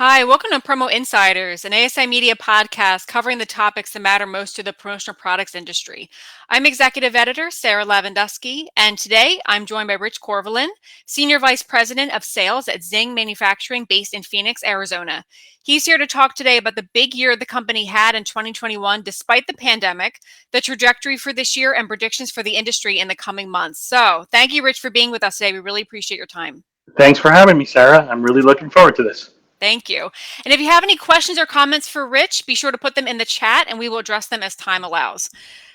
Hi, welcome to Promo Insiders, an ASI Media podcast covering the topics that matter most to the promotional products industry. I'm Executive Editor Sarah Lavandusky, and today I'm joined by Rich Corvalan, Senior Vice President of Sales at Zing Manufacturing based in Phoenix, Arizona. He's here to talk today about the big year the company had in 2021 despite the pandemic, the trajectory for this year, and predictions for the industry in the coming months. So, thank you, Rich, for being with us today. We really appreciate your time. Thanks for having me, Sarah. I'm really looking forward to this. Thank you. And if you have any questions or comments for Rich, be sure to put them in the chat and we will address them as time allows.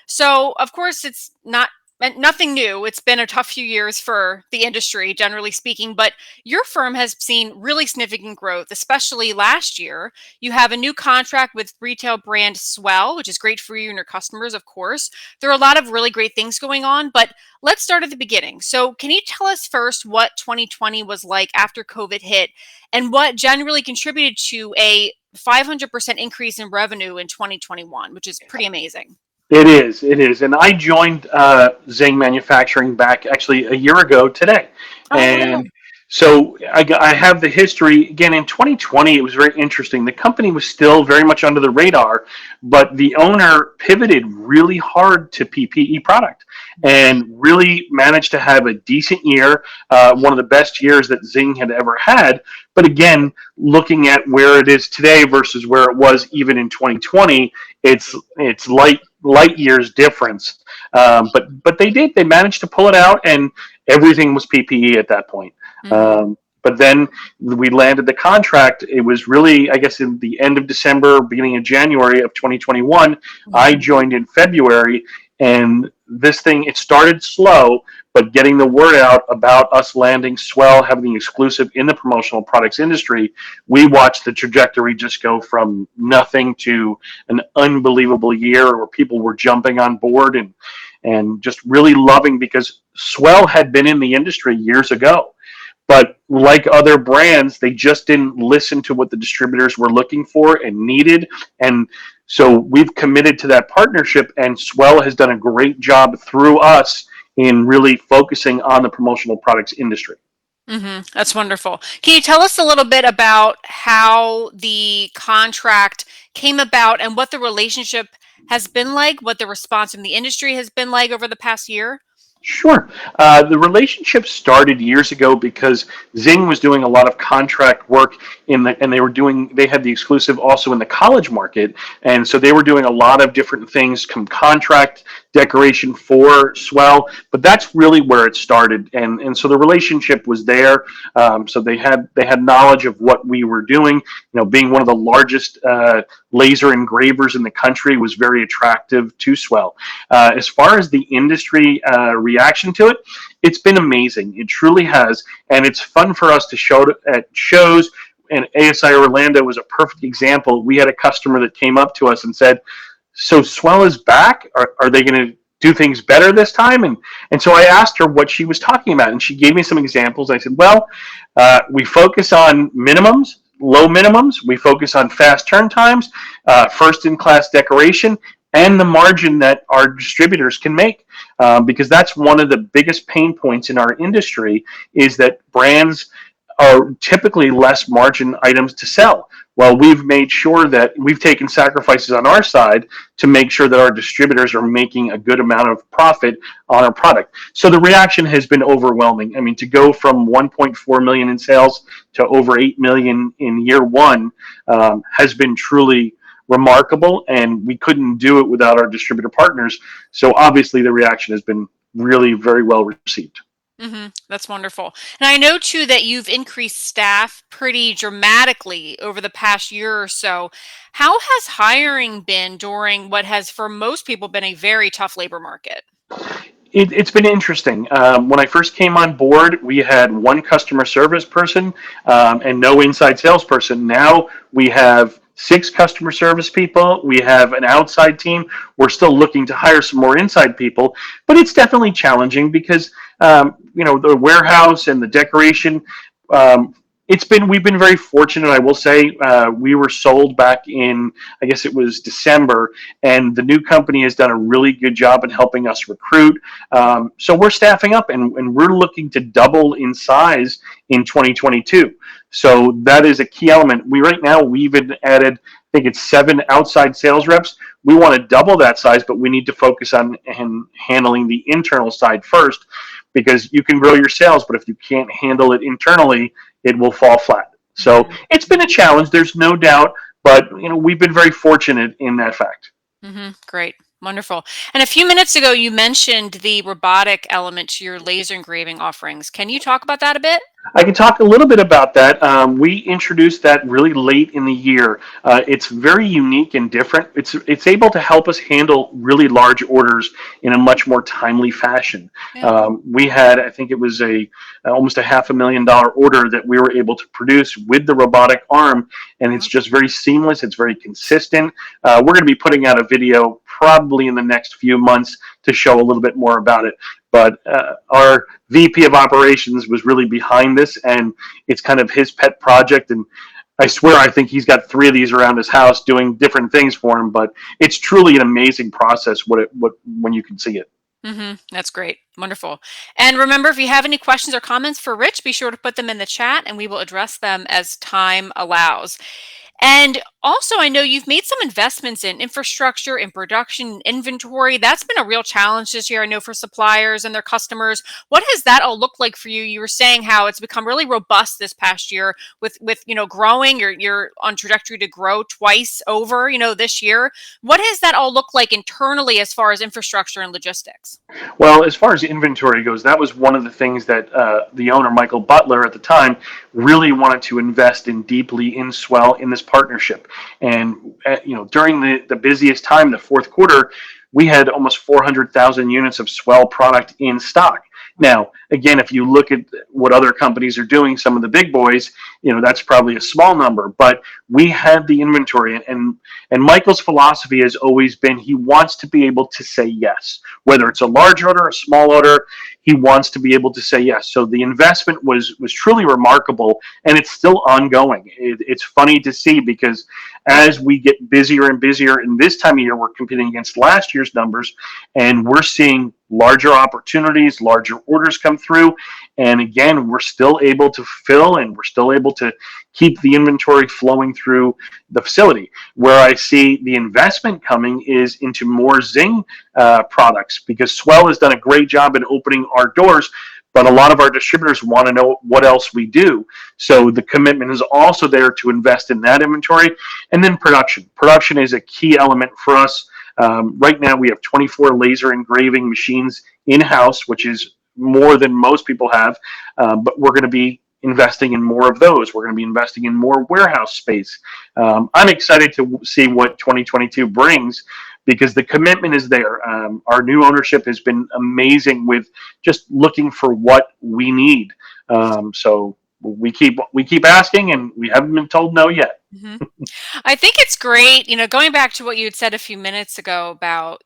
So, of course, it's nothing new. It's been a tough few years for the industry, generally speaking, but your firm has seen really significant growth, especially last year. You have a new contract with retail brand Swell, which is great for you and your customers, of course. There are a lot of really great things going on, but let's start at the beginning. So, can you tell us first what 2020 was like after COVID hit and what generally contributed to a 500% increase in revenue in 2021, which is pretty amazing? It is. And I joined Zing Manufacturing back actually a year ago today. Oh, wow. And so I have the history. Again, in 2020, it was very interesting. The company was still very much under the radar, but the owner pivoted really hard to PPE product and really managed to have a decent year, one of the best years that Zing had ever had. But again, looking at where it is today versus where it was even in 2020, it's light years difference. But they managed to pull it out, and everything was PPE at that point. Mhm. But then we landed the contract. It was really, I guess, in the end of December, beginning of January of 2021. I Mhm. joined in February, and this thing, it started slow, but getting the word out about us landing Swell, having the exclusive in the promotional products industry, we watched the trajectory just go from nothing to an unbelievable year where people were jumping on board and just really loving, because Swell had been in the industry years ago. But like other brands, they just didn't listen to what the distributors were looking for and needed. And so we've committed to that partnership, and Swell has done a great job through us in really focusing on the promotional products industry. That's wonderful. Can you tell us a little bit about how the contract came about and what the relationship has been like, what the response from the industry has been like over the past year? Sure. The relationship started years ago because Zing was doing a lot of contract work and they had the exclusive also in the college market, and so they were doing a lot of different things, contract decoration for Swell. But that's really where it started, and so the relationship was there. So they had knowledge of what we were doing. Being one of the largest laser engravers in the country was very attractive to Swell. As far as the industry reaction to it, it's been amazing. It truly has, and it's fun for us to show at shows. And ASI Orlando was a perfect example. We had a customer that came up to us and said, "So Swell is back. Are they going to do things better this time?" And so I asked her what she was talking about, and she gave me some examples. I said, "Well, we focus on minimums, low minimums. We focus on fast turn times, first in class decoration, and the margin that our distributors can make, because that's one of the biggest pain points in our industry, is that brands are typically less margin items to sell. Well, we've made sure that we've taken sacrifices on our side to make sure that our distributors are making a good amount of profit on our product." So the reaction has been overwhelming. I mean, to go from 1.4 million in sales to over 8 million in year one has been truly remarkable, and we couldn't do it without our distributor partners. So obviously the reaction has been really very well received. That's wonderful. And I know too that you've increased staff pretty dramatically over the past year or so. How has hiring been during what has, for most people, been a very tough labor market? It's been interesting. When I first came on board, we had one customer service person and no inside salesperson. Now we have six customer service people. We have an outside team. We're still looking to hire some more inside people, but it's definitely challenging because the warehouse and the decoration. We've been very fortunate. I will say we were sold back in, I guess it was December, and the new company has done a really good job in helping us recruit. So we're staffing up, and we're looking to double in size in 2022. So that is a key element. Right now we've been added, I think it's 7 outside sales reps. We want to double that size, but we need to focus on handling the internal side first, because you can grow your sales, but if you can't handle it internally, it will fall flat. So Mm-hmm. it's been a challenge. There's no doubt, but we've been very fortunate in that fact. Great. Wonderful. And a few minutes ago, you mentioned the robotic element to your laser engraving offerings. Can you talk about that a bit? I can talk a little bit about that. We introduced that really late in the year. It's very unique and different. It's able to help us handle really large orders in a much more timely fashion. Yeah. We had, I think it was a almost a $500,000 order that we were able to produce with the robotic arm, and it's Uh-huh. just very seamless. It's very consistent. We're going to be putting out a video probably in the next few months to show a little bit more about it. But our VP of operations was really behind this, and it's kind of his pet project. And I swear, I think he's got 3 of these around his house doing different things for him. But it's truly an amazing process. When you can see it. That's great. Wonderful. And remember, if you have any questions or comments for Rich, be sure to put them in the chat and we will address them as time allows. And also, I know you've made some investments in infrastructure, in production, inventory. That's been a real challenge this year, I know, for suppliers and their customers. What has that all looked like for you? You were saying how it's become really robust this past year with growing. You're on trajectory to grow twice over, this year. What has that all looked like internally as far as infrastructure and logistics? Well, as far as inventory goes, that was one of the things that the owner, Michael Butler, at the time, really wanted to invest in deeply in Swell in this partnership. And during the busiest time, the fourth quarter, we had almost 400,000 units of Swell product in stock. Now, again, if you look at what other companies are doing, some of the big boys, that's probably a small number, but we had the inventory. And Michael's philosophy has always been he wants to be able to say yes, whether it's a large order, a small order. He wants to be able to say yes. So the investment was truly remarkable, and it's still ongoing. It's funny to see, because as we get busier and busier in this time of year, we're competing against last year's numbers, and we're seeing larger opportunities, larger orders come through. And again, we're still able to fill, and we're still able to keep the inventory flowing through the facility. Where I see the investment coming is into more Zing products, because Swell has done a great job in opening our doors, but a lot of our distributors want to know what else we do. So the commitment is also there to invest in that inventory. And then production. Production is a key element for us. Right now, we have 24 laser engraving machines in-house, which is more than most people have, but we're going to be investing in more of those. We're going to be investing in more warehouse space. I'm excited to see what 2022 brings, because the commitment is there. Our new ownership has been amazing with just looking for what we need. So we keep asking, and we haven't been told no yet. hmm I think it's great, going back to what you had said a few minutes ago about,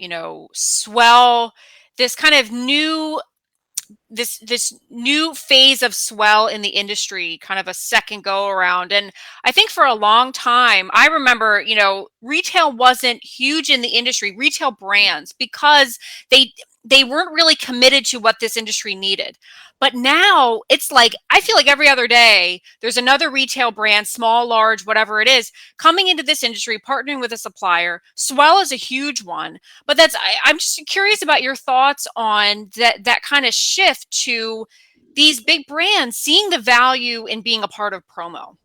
Swell, this kind of this new phase of Swell in the industry, kind of a second go around. And I think for a long time, I remember, retail wasn't huge in the industry, retail brands, because they weren't really committed to what this industry needed. But now it's like, I feel like every other day there's another retail brand, small, large, whatever it is, coming into this industry, partnering with a supplier. Swell is a huge one. But I'm just curious about your thoughts on that kind of shift to these big brands seeing the value in being a part of promo.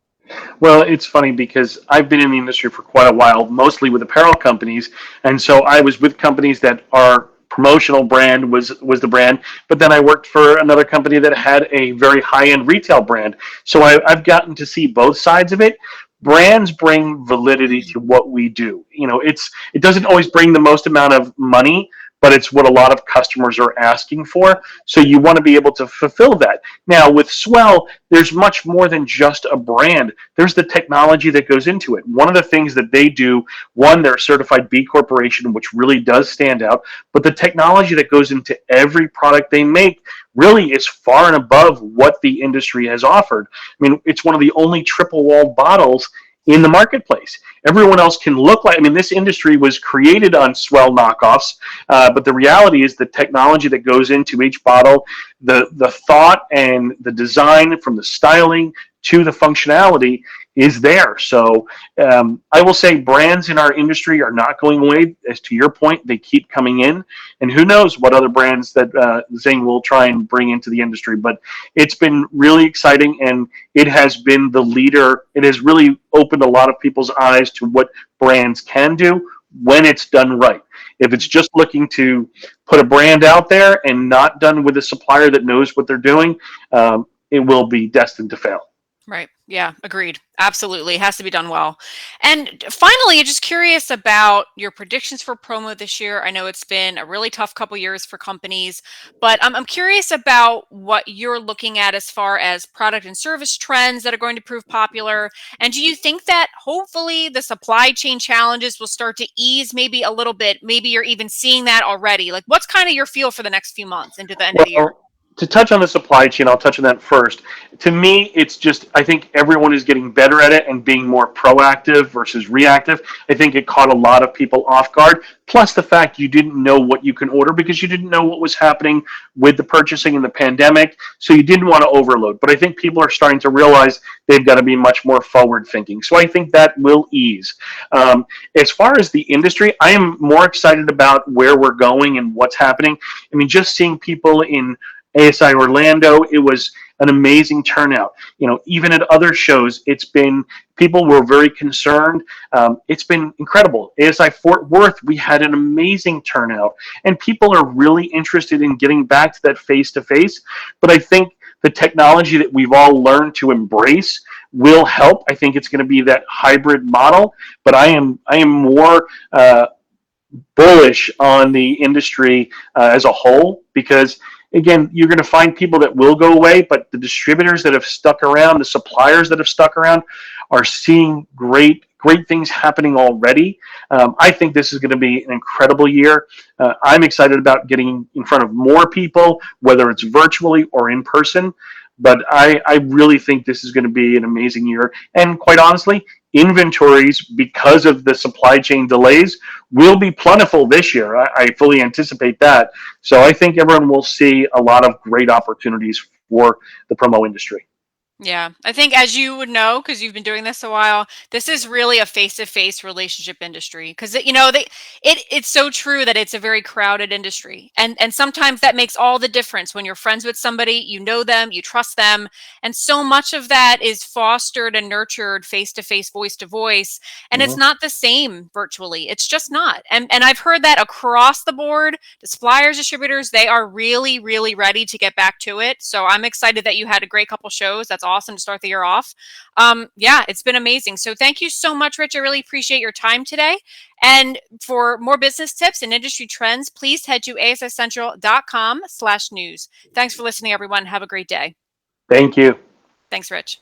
Well, it's funny, because I've been in the industry for quite a while, mostly with apparel companies, and so I was with companies that our promotional brand was the brand, but then I worked for another company that had a very high end retail brand. So I've gotten to see both sides of it. Brands bring validity to what we do. It doesn't always bring the most amount of money, but it's what a lot of customers are asking for. So you want to be able to fulfill that. Now, with Swell, there's much more than just a brand. There's the technology that goes into it. One of the things that they do, one, they're a certified B Corporation, which really does stand out, but the technology that goes into every product they make really is far and above what the industry has offered. I mean, it's one of the only triple walled bottles in the marketplace. Everyone else can look like, I mean, this industry was created on Swell knockoffs, but the reality is the technology that goes into each bottle, the thought and the design from the styling to the functionality is there. So I will say brands in our industry are not going away. As to your point, they keep coming in, and who knows what other brands that Zing will try and bring into the industry. But it's been really exciting, and it has been the leader. It has really opened a lot of people's eyes to what brands can do when it's done right. If it's just looking to put a brand out there and not done with a supplier that knows what they're doing, it will be destined to fail. Right. Yeah, agreed. Absolutely. It has to be done well. And finally, just curious about your predictions for promo this year. I know it's been a really tough couple years for companies, but I'm curious about what you're looking at as far as product and service trends that are going to prove popular. And do you think that hopefully the supply chain challenges will start to ease maybe a little bit? Maybe you're even seeing that already. Like, what's kind of your feel for the next few months into the end of the year? Well, to touch on the supply chain, I'll touch on that first. To me, it's just, I think everyone is getting better at it and being more proactive versus reactive. I think it caught a lot of people off guard. Plus, the fact you didn't know what you can order because you didn't know what was happening with the purchasing in the pandemic. So you didn't want to overload. But I think people are starting to realize they've got to be much more forward thinking. So I think that will ease. As far as the industry, I am more excited about where we're going and what's happening. I mean, just seeing people in ASI Orlando, it was an amazing turnout. You know, even at other shows, it's been, people were very concerned. It's been incredible. ASI Fort Worth, we had an amazing turnout, and people are really interested in getting back to that face to face. But I think the technology that we've all learned to embrace will help. I think it's going to be that hybrid model, but I am more bullish on the industry as a whole, because again, you're going to find people that will go away, but the distributors that have stuck around, the suppliers that have stuck around, are seeing great things happening already. I think this is going to be an incredible year. I'm excited about getting in front of more people, whether it's virtually or in person. But I really think this is going to be an amazing year. And quite honestly, inventories, because of the supply chain delays, will be plentiful this year. I fully anticipate that. So I think everyone will see a lot of great opportunities for the promo industry. Yeah, I think as you would know, because you've been doing this a while, this is really a face-to-face relationship industry. Because it's so true that it's a very crowded industry, and sometimes that makes all the difference when you're friends with somebody, you know them, you trust them, and so much of that is fostered and nurtured face-to-face, voice-to-voice, and it's Mhm. not the same virtually. It's just not. And I've heard that across the board, the suppliers, distributors, they are really, really ready to get back to it. So I'm excited that you had a great couple shows. That's awesome to start the year off. Yeah, it's been amazing. So thank you so much, Rich. I really appreciate your time today. And for more business tips and industry trends, please head to asicentral.com/news. Thanks for listening, everyone. Have a great day. Thank you. Thanks, Rich.